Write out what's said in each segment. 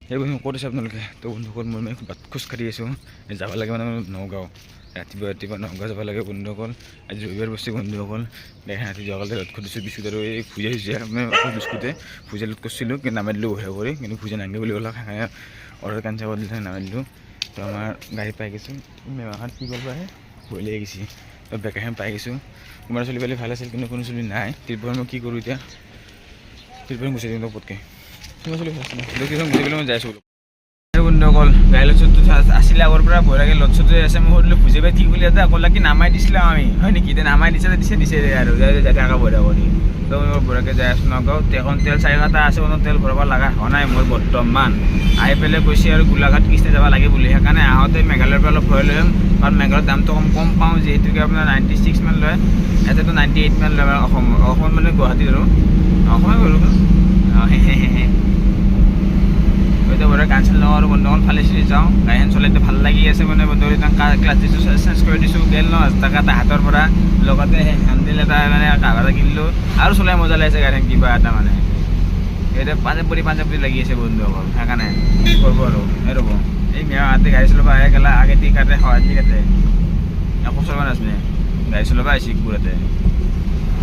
সেই বন্ধু ক'ত আছে আপোনালোকে? তো বন্ধুসকল মই মানে বাট খোজকাঢ়ি আছোঁ, যাব লাগে মানে নগাঁও, ৰাতিপুৱা নগাঁও যাব লাগে বন্ধুসকল। আজি ৰবিবাৰ বস্তু বন্ধুসকল, ৰাতি যোৱাকালি ৰ'দ খুদিছোঁ বিস্কুট আৰু এই ভুজিয়া মানে অকল বিস্কুটে ভুজিয়া লোড কৰিছিলোঁ, কিন্তু নামাই দিলোঁ বঢ়িয়া কৰি, কিন্তু ভুজিয়া নাংগে বুলি ক'লে অৰ্ডাৰ কেঞ্চেল কৰি দিলে, নামাই দিলোঁ। তো আমাৰ গাড়ী পাই গৈছোঁ, মেমাখান কি কৰিব আহে ভয় লাগি গৈছে। তো বেকাৰখন পাই গৈছোঁ, তোমাৰ চলি পালি ভাল আছিল, কিন্তু কোনো চলি নাই। তিৰপৰ মই কি কৰোঁ এতিয়া, তিৰপৰ গুচাই দিওঁ পটকৈ, তোমাৰ চলি ভাল আছিল তিৰপৰ গুচাই পেলাই মই যাই আছোঁ। বন্ধুসকল গাড়ী লচটো আছিলে আগৰ পৰা ভয় লাগে, লচটো আছে। মই সুধিলোঁ ভুজি পাই ঠিক বুলি এটা ক'লা কি নামাই দিছিলোঁ আমি, হয় নেকি? এতিয়া নামাই দিছে আৰু যাতে আকৌ ভৰা কৰি। তো মই বঢ়িয়াকৈ যাই আছোঁ নগাঁও। এখন তেল 4 আছে, তেল ভৰাব লগা হোৱা নাই মোৰ বৰ্তমান। আহি পেলাই কৈছে আৰু গোলাঘাট কৃষ্ণ যাব লাগে বুলি, সেইকাৰণে আহোঁতে মেঘালয়ৰ পৰা অলপ ভয় লৈ ল'ম, কাৰণ মেঘালয়ৰ দামটো কম পাওঁ, যিহেতুকে আপোনাৰ 96 মান লয়, ইয়াতেতো 98 মান লয় অসম মানে গুৱাহাটীত আৰু অসমে বাৰু। এতিয়া বঢ়িয়া কেঞ্চেল নকৰোঁ আৰু বন্ধুসকল, ফালি যাওঁ। গাড়ীখন চলাইতে ভাল লাগি আছে মানে বন্ধুসকল, ক্লাছ দিছোঁ, চেঞ্জ কৰি দিছোঁ, গেল ন এটা হাতৰ পৰা, লগতে হেণ্ডেল এটা মানে কাভাৰ এটা কিনিলোঁ, আৰু চলাই মজা লাগিছে গাড়ীখন কিবা এটা মানে। এতিয়া পাঞ্জাবী লাগি আছে বন্ধুসকল, সেইকাৰণে কি কৰিব আৰু এই ৰ'ব এই মেয়াতে গাড়ী চলাব আহে গেলা, আগে দি কাটে সহায় দি কাটে, একো চলাব নাজানে, গাড়ী চলাব আহিছে পুৰাতে।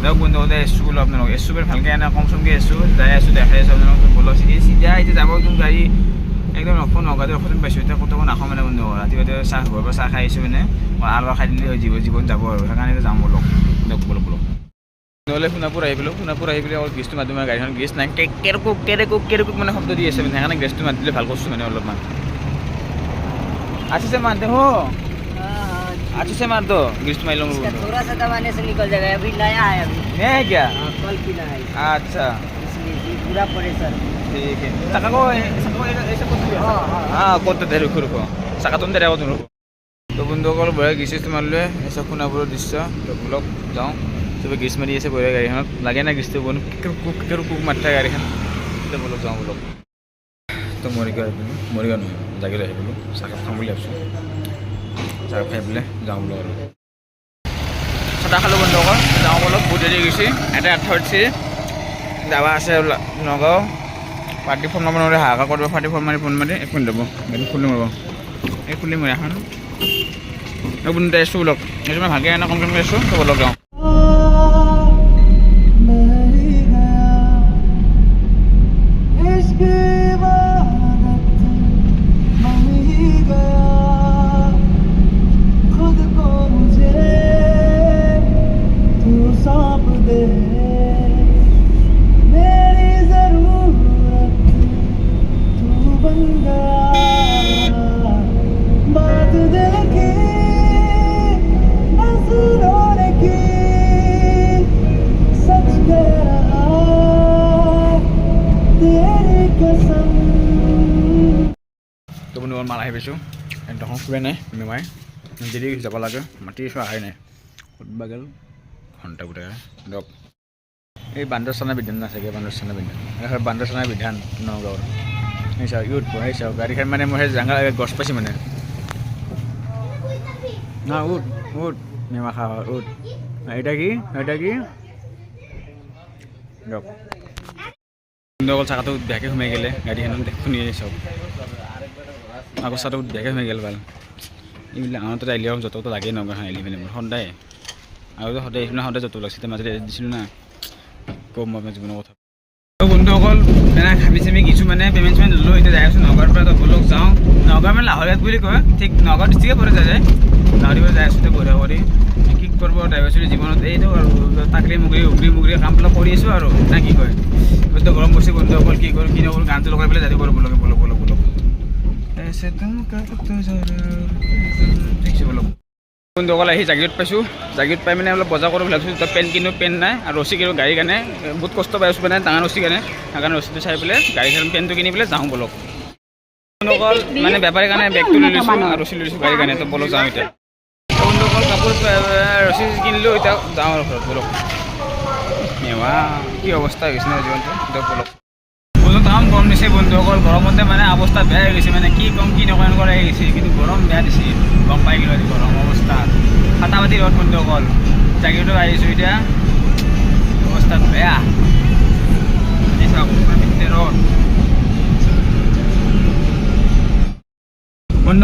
দিয়ক বন্ধুসকলে এছোঁ বোলো আপোনালোক, এছোঁ বেৰ ভালকৈ আনে, কম চমকৈ এছোঁ যাই আছোঁ, দেখাই আছোঁ আপোনালোক বলক। চিধা এতিয়া যাব একদম গাড়ী একদম নগাঁৱতে ৰখোঁ পাইছোঁ। এতিয়া ক'তো নাখাওঁ মানে বন্ধুসকল, ৰাতিপুৱা চাহ ঘৰৰ পৰা চাহ খাই আহিছোঁ মানে, আলু খাই দিলে জীৱন যাব আৰু, সেইকাৰণে যাম বলক। দিয়ক বলক নহ'লে সোণাপুৰ আহি পেলাই অলপ গেছটো মাতি মানে গাড়ীখন গেছ নাই, কেৰেকুক মানে শব্দ দি আছে মানে, সেইকাৰণে গেছটো মাতি দিলে ভাল কৰিছোঁ মানে অলপমান। अच्छे से मारते हो, अच्छे से मार दो, ग्रीस मार लो। थोड़ा सा दबाने से निकल जाएगा, अभी नया है, अभी नया है क्या? कल किना है, अच्छा इसलिए पूरा प्रेशर। ठीक है, सका को ऐसे कुछ हाँ करते दे, रुको सका तुम दे रहे हो तुम रुको। तो বন্ধুসকল বঢ়িয়া গ্ৰীচ মাৰিলে, এসব সোণাপুৰৰ দৃশ্য বলক যাওঁ। চবে গ্ৰীচ মাৰি আছে বঢ়িয়া গাড়ীখনত, লাগে না গ্ৰীচটো বন কুক মাৰি থাকে গাড়ীখন, তো বলক যাওঁ বলক। তো মৰিগাঁও আহিলোঁ, মৰিগাঁও নহয় জাগিৰ আহিলোঁ, চাহকাপ খাম বুলি ভাবিছোঁ, চাহকাপ খাই পেলাই যাওঁ বোলো আৰু। চাহ খালোঁ বন্ধুসকল, যাওঁ বলক, বহুত দেৰি গৈছে, এটা 8:30 যাবা আছে নগাঁও। পাৰ্টি ফোন মাৰিব নোৱাৰে, হাহাকাৰ কৰিব, পাৰ্টি ফোন মাৰি 1 মিনিট হ'ব, গাড়ী খুলি মাৰিব, এই খুলি মাৰি এখন বন্ধু আছোঁ বলক। এইটো মই ভালকৈ এনে কমকৈ আছোঁ, তো বলক যাওঁ। তো বন্ধু মাল আহি পাইছোঁ, একদম ফুৰাই নাই মেমাই দেৰি যাব লাগে, মাতি আছোঁ আহাই নাই, ক'তবা গ'ল ঘণ্টা গোটাই দিয়ক। এই বান্দৰচানা বিধান নাথাকে, বান্দৰচানা বিধান নগাঁৱৰ সেই চাওক, ইউথ সেই চাওক গাড়ীখন মানে মই সেই জাঙা গছ পাইছোঁ মানে, না উঠ মেমা খাৱা উঠ, এটা কি দিয়ক। বন্ধুসকল চাকাটো বেয়াকৈ সোমাই গ'লে, গাড়ীখনত শুনি চাওক আকৌ চাটো বেয়াকৈ সোমাই গ'ল ভাল। এইবিলাক আনতে আহিলে য'ত লাগেই নগাঁওখন আহিলে মানে মোৰ সদায়, আৰু সদায় য'ত লাগিছে, তাৰ মাজতে দিছিলোঁ না, কম মই জীৱনৰ কথা। বন্ধুসকল মানে খাবি চাবি কিছু মানে পেমেণ্ট লৈ এতিয়া যাই আছোঁ নগাঁৱৰ পৰা, তো বলক যাওঁ। নগাঁও মানে লাহৰীঘাট বুলি কয়, ঠিক নগাঁও ডিষ্ট্ৰিক্টে পৰে যায়, লাহৰীৰ পৰা যাই আছোঁ বঢ়িয়া কৰি। কি কৰিব ড্ৰাইভাৰ চলি জীৱনত এইটো আৰু তাকৰি মুগৰি কামবিলাক কৰি আছোঁ আৰু না কি কয়। বস্তু গৰম পৰিছে বন্ধুসকল, কি কৰোঁ কি নকৰোঁ, গানটো লগাই পেলাই যাতে কৰোঁ বলক বন্ধুসকল। আহি জাগিৰত পাইছোঁ, জাগিৰত পাই মানে অলপ বজাৰ কৰোঁ ভাবিছোঁ, তাত পেন কিনো, পেন নাই, আৰু ৰছী কিনো গাড়ীৰ কাৰণে, বহুত কষ্ট পাই আছোঁ মানে ডাঙৰ ৰছী কাৰণে, সেইকাৰণে ৰছীটো চাই পেলাই গাড়ীখন পেনটো কিনি পেলাই যাওঁ বলক। বন্ধুসকল মানে বেপাৰীৰ কাৰণে বেগটো লৈ লৈছোঁ আৰু ৰছী লৈ লৈছোঁ গাড়ীৰ কাৰণে, তো বলক যাওঁ এতিয়া। বন্ধুসকল কাপোৰ ৰছী কিনিলোঁ, এতিয়া যাওঁ আৰু ঘৰত বলক। নেৱা কি অৱস্থা হৈ গৈছে ন জীৱনটো, এতিয়া বলক। তামাম গৰম দিছে বন্ধুসকল, গৰমতে মানে অৱস্থা বেয়া হৈ গৈছে, মানে কি কম কি নকয় এনেকুৱা হৈ গৈছে, কিন্তু গৰম বেয়া দিছে, গম পাই গ'লোঁ আজি গৰম অৱস্থা। ফাটাফাটি ৰ'দ বন্ধুসকল, জাগিৰতো আহিছোঁ এতিয়া, অৱস্থা বেয়া, ৰ'দ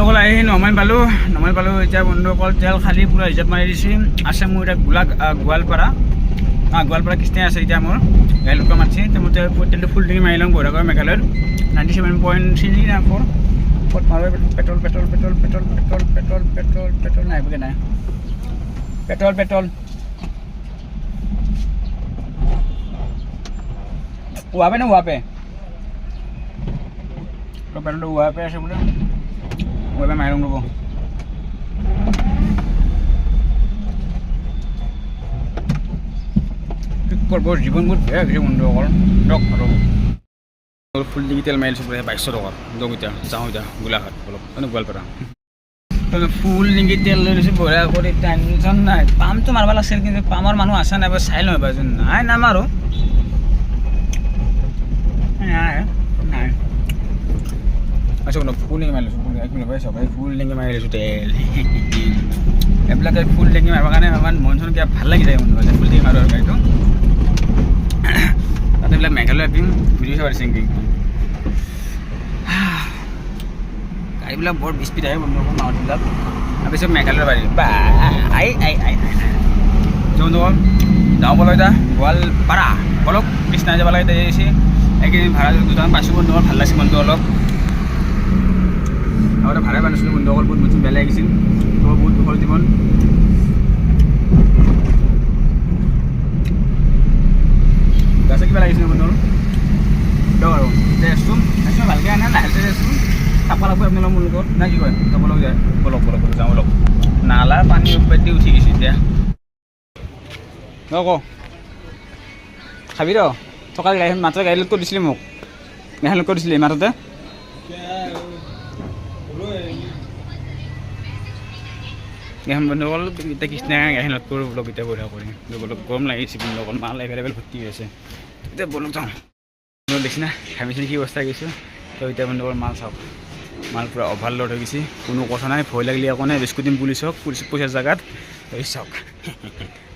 বন্ধুসকল আহি নমাইল পালোঁ এতিয়া বন্ধুসকল তেল খালি পূৰা ৰিজাৰ্ভ মাৰি দিছোঁ আছে মোৰ এতিয়া গোৱালপাৰা কৃষ্ণাই আছে এতিয়া মোৰ গাড়ীলোকৰ মাতিছে এতিয়া মই তেলটো ফুল টেংকি মাৰি লওঁ বঢ়াগড় মেঘালয়ত 97.3 না 4 ক'ত মাৰোঁ পেট্ৰল নাই বগে নাই পেট্ৰল ওয়াপে না ওয়াপে পেট্ৰোলটা ওয়াপে আছে বোলে ওয়াপে মাৰি ল'ম ৰ'ব কি কৰিব জীৱন বহুত বেয়া হৈছে বন্ধুসকল দিয়ক আৰু ফুল টেংকি তেল মাৰিছোঁ বোলে 2200 টকা দিয়ক এতিয়া যাওঁ এতিয়া গোলাঘাট অলপ গোৱালপাৰা ফুল টেংকি তেল লৈ লৈছোঁ বঢ়িয়া কৰি টেনশ্যন নাই পামটো মাৰিব লাগিছিল কিন্তু পামৰ মানুহ আছে নাই বাৰু চাই লওঁ এবাৰ নাই নামাৰোঁ নাই আচ্ছা বন্ধু ফুল টেংকি মাৰি লৈছোঁ এক মিনিট ভাই চবাই ফুল টেংকি মাৰি লৈছোঁ তেল এইবিলাকে ফুল টেংকি মাৰিবৰ কাৰণে অকণমান মন চন কিবা ভাল লাগি যায় বন্ধু ফুল টেংকি মাৰোঁ গাড়ীটো তাতে এইবিলাক মেঘালয় এপিং ভিডিঅ' চাব দিছে গাড়ীবিলাক বৰ স্পীড আহে বন্ধু মাউথবিলাক তাৰপিছত মেঘালয়ৰ বাৰী বা বন্ধুসকল যাওঁ বলক এতিয়া গোৱালপাৰা বলক কৃষ্ণাই যাব লাগে এতিয়া আহিছে এইকেইদিন ভাড়া দুটামান পাইছোঁ বন্ধুসকল ভাল লাগিছে মনটো অলপ আগতে ভাড়াই পাইছিলোঁ বন্ধুসকল বহুত মন বেয়া লাগিছিল বহুত দুখৰ জীৱন গাছে কিবা লাগিছিল বন্ধুসকল দিয়ক আৰু আছোঁ ভালকৈ আনে লাহে লাহে আছোঁ চাব লাগব আপোনালোক মোৰ লগত না কি কয় যাব লগ যায় বলক যাওঁ বলক নালা পানী পেটি উঠি গৈছে এতিয়া ক খাবি ৰ থকা গাড়ী মাত্ৰ গাড়ী লোড কৰি দিছিলি মোক গাড়ী লোড কৰি দিছিলি মাত্ৰতে গাড়ীখন বন্ধুসকল এতিয়া কৃষ্ণাই গাড়ী লোড কৰোঁ বলক এতিয়া বঢ়িয়া কৰি বলক গৰম লাগিছে বন্ধুসকল মাল এভেইলেবল ভৰ্তি হৈ আছে এতিয়া বলক যাওঁ দেখিছে না ঘামিছে কি অৱস্থা গৈছোঁ তো এতিয়া বন্ধুসকল মাল চাওক মাল পূৰা অভাৰলোড হৈ গৈছে কোনো কথা নাই ভয় লাগিলে একো নাই বিস্কুট দিম পুলিচক পইচাৰ জেগাত এই চাওক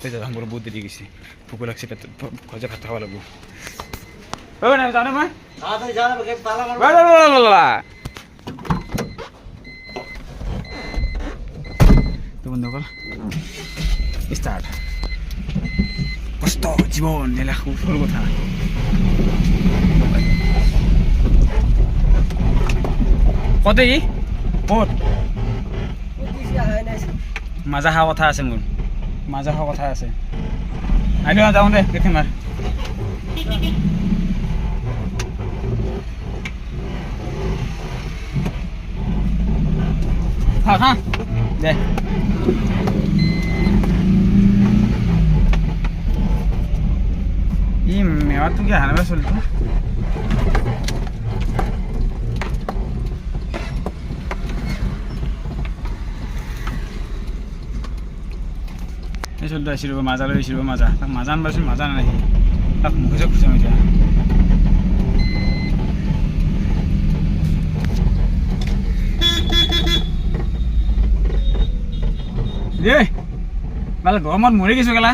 তেতিয়া মোৰ বহুত দেৰি গৈছে ভোক লাগছে পেটত ঘৰতে ভাত খাব লাগিব যাওঁ মই তো বন্ধুসকল ষ্টাৰ্ট কষ্ট জীৱন এলাহ সৰু কথা কত ই ক'ত মাজা খোৱা কথা আছে মোৰ মাজা খোৱা কথা আছে আহিলে যাওঁ দে দেখিম আৰু হা দে ই মেৱাটো কি হানাবা চলিতো চলটো আহিছিল মাজা লৈ আহিছিল মাজা তাক মাজা আনবাচোন মাজা নাহি তাক মুখে খুচাম এতিয়া দেই ভাল গৰমত মৰি গৈছোঁ গেলা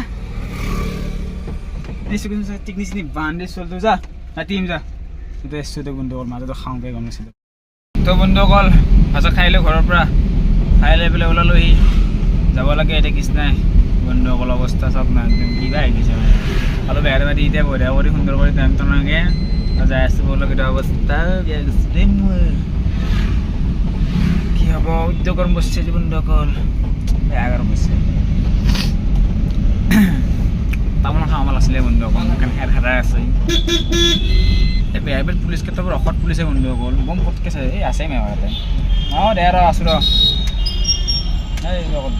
টিকনি চিনি বান্ধি চলটো যা ৰাতিম যা এতিয়া এছোঁ তো বন্ধুসকল মাজতে খাওঁকে গম নাছিলোঁ তো বন্ধুসকল ভাজা খাই লৈ ঘৰৰ পৰা খাই লৈ পেলাই ওলালোহি যাব লাগে এতিয়া কৃষ্ণাই বন্ধুসকল অৱস্থা চাওক না একদম কিবা আহি গৈছে মানে অলপ বেয়া মাতি এতিয়া বঢ়িয়া কৰি সুন্দৰ কৰি টেনশ্যনকৈ যাই আছোঁ বলক এটা অৱস্থা বেয়া গৈছে দেই মোৰ কি হ'ব উদ্যোগ গৰম বসছে বন্ধুসকল বেয়া গৰম বসছে তামোল খাব ভাল আছিলে বন্ধুসকল সেইকাৰণে হেৰাই আছে এই বেয়া পুলিচ ক্ষেত্ৰৰ ঔষধ পুলিচে বন্ধুসকল বম পটকৈ চাই এই আছে মেঘালয়তে অঁ দে ৰ আছোঁ ৰ এই লগত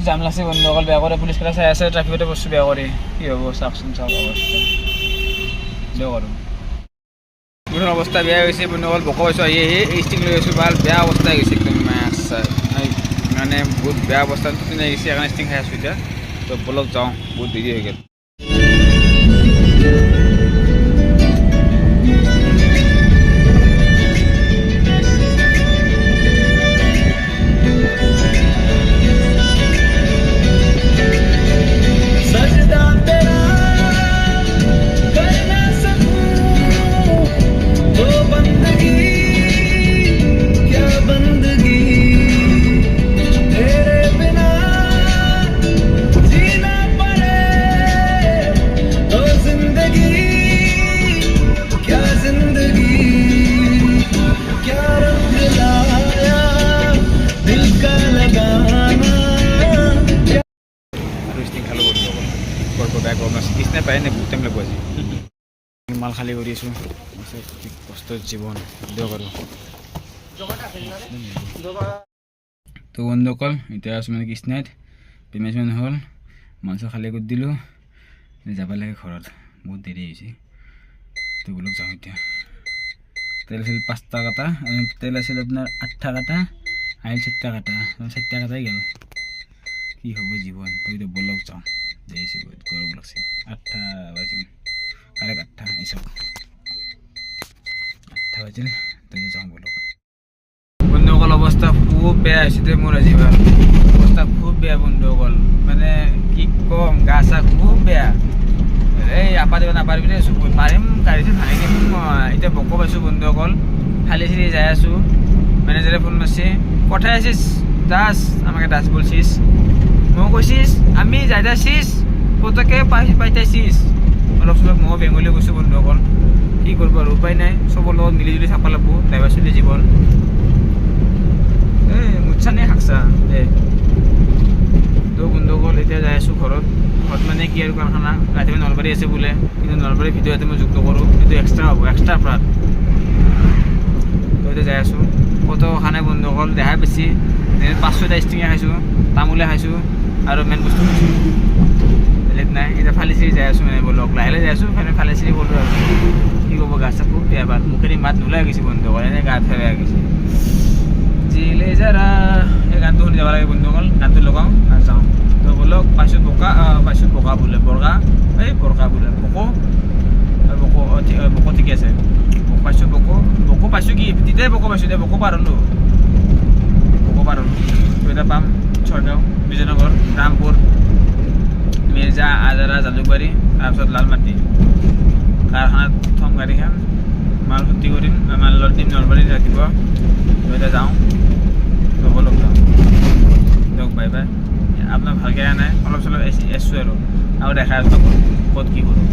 জাম লাগছে বন্ধুসকল বেয়া কৰে পুলিচ কেইটা চাই আছে ট্ৰাফিকতে বস্তু বেয়া কৰি কি হ'ব চাওকচোন চাওক অৱস্থা দিয়ক আৰু মোৰ অৱস্থা বেয়া হৈছে বন্ধুসকল বক হৈছোঁ আহি ষ্টিক লৈ আছোঁ ভাল বেয়া অৱস্থা হৈ গৈছে একদম মানে বহুত বেয়া অৱস্থা টোপনি আহি গৈছে সেইকাৰণে ষ্টিং খাই আছোঁ এতিয়া তো বলক যাওঁ বহুত দেৰি হৈ গ'ল পাই নাই বহুত টাইম লাগব আজি মাল খালী কৰি আছোঁ কি কষ্টৰ জীৱন দিয়ক আৰু তো বন্ধুসকল এতিয়া আছোঁ মানে কৃষ্ণাইত পেমেণ্ট চেমেণ্ট হ'ল মাংস খালী কৰি দিলোঁ যাব লাগে ঘৰত বহুত দেৰি হৈছে তো বোলক যাওঁ এতিয়া তেল আছিল 5টা কাটা তেল আছিল আপোনাৰ 8টা কাটা আইল 7টা কাটা 7টা কাটাই গেল কি হ'ব জীৱন তো এতিয়া বলক যাওঁ যাইছোঁ বহুত গৰম লাগছে 8টা বাজিল কাৰেক্ট 8টা এইসব 8টা বাজিল তো যাওঁ বলক বন্ধুসকল অৱস্থা খুব বেয়া হৈছে দে মোৰ আজিবাৰ অৱস্থা খুব বেয়া বন্ধুসকল মানে কি কম গা চা খুব বেয়া এই আপা দিব নাপাৰিবি দেই পাৰিম গাড়ীটো ভাঙি দিম মই এতিয়া বক পাইছোঁ বন্ধুসকল খালি চিৰি যাই আছোঁ মেনেজাৰে ফোন মাৰিছে পঠাই আছিস দাস আমাকে দাস বলছিস মই কৈছিস আমি যাই যাইছিস পতকে পাইতাইছিস অলপ চলপ মই বেংগলী গৈছোঁ বন্ধুসকল কি কৰিব আৰু উপায় নাই চবৰ লগত মিলি জুলি চাব লাগিব ড্ৰাইভাৰ চলি জীৱন এই মুচ্ছানে শাকছা দে তো বন্ধুসকল এতিয়া যাই আছোঁ ঘৰত মানে কি আৰু কাৰখানা ৰাতিপুৱা নলবাৰী আছে বোলে কিন্তু নলবাৰী ভিডিঅ' ইয়াতে মই যুক্ত কৰোঁ কিন্তু এক্সট্ৰা হ'ব এক্সট্ৰা প্ৰাণ তো এতিয়া যাই আছোঁ কত খানা বন্ধুসকল দেখাই বেছি 5-6টা ষ্টিঙে খাইছোঁ তামোলে খাইছোঁ আৰু মেইন বস্তু খাইছোঁ বেলেগ নাই এতিয়া ফালি চিৰি যাই আছোঁ মানে বলক লাহে লাহে যাই আছোঁ ফালি চিৰি গ'লোঁ আৰু কি ক'ব গা চা খুব বেয়া বাৰ মুখেদি মাত নোলাই গৈছে বন্ধুসকল এনেই গা ফেৰাই গৈছে জিলে যাৰা এই গানটো শুনি যাব লাগে বন্ধুসকল গানটো লগাওঁ আৰু যাওঁ তো বলক পাইছোঁ বোকা বোলে বৰকা এই বৰকা বোলে বকো বকো ঠিকে আছে পাইছোঁ বকো পাইছোঁ কি তেতিয়াই বকো পাইছোঁ এতিয়া বকো পাৰলোঁ তো এতিয়া পাম ছয়গাঁও বিজয়নগৰ ৰামপুৰ মিৰ্জা আজাৰা জালুকবাৰী তাৰপিছত লালমাটি কাৰখানাত থম গাড়ীখন মাল ভৰ্তি কৰিম মাল দিম নলবাৰীত ৰাতিপুৱা তো এতিয়া যাওঁ বলক যাওঁ দিয়ক বাই বাই আপোনাৰ ভালকৈ নাই অলপ চলপ এছোঁ আৰু দেখাই আছোঁ ক'ত কি কৰোঁ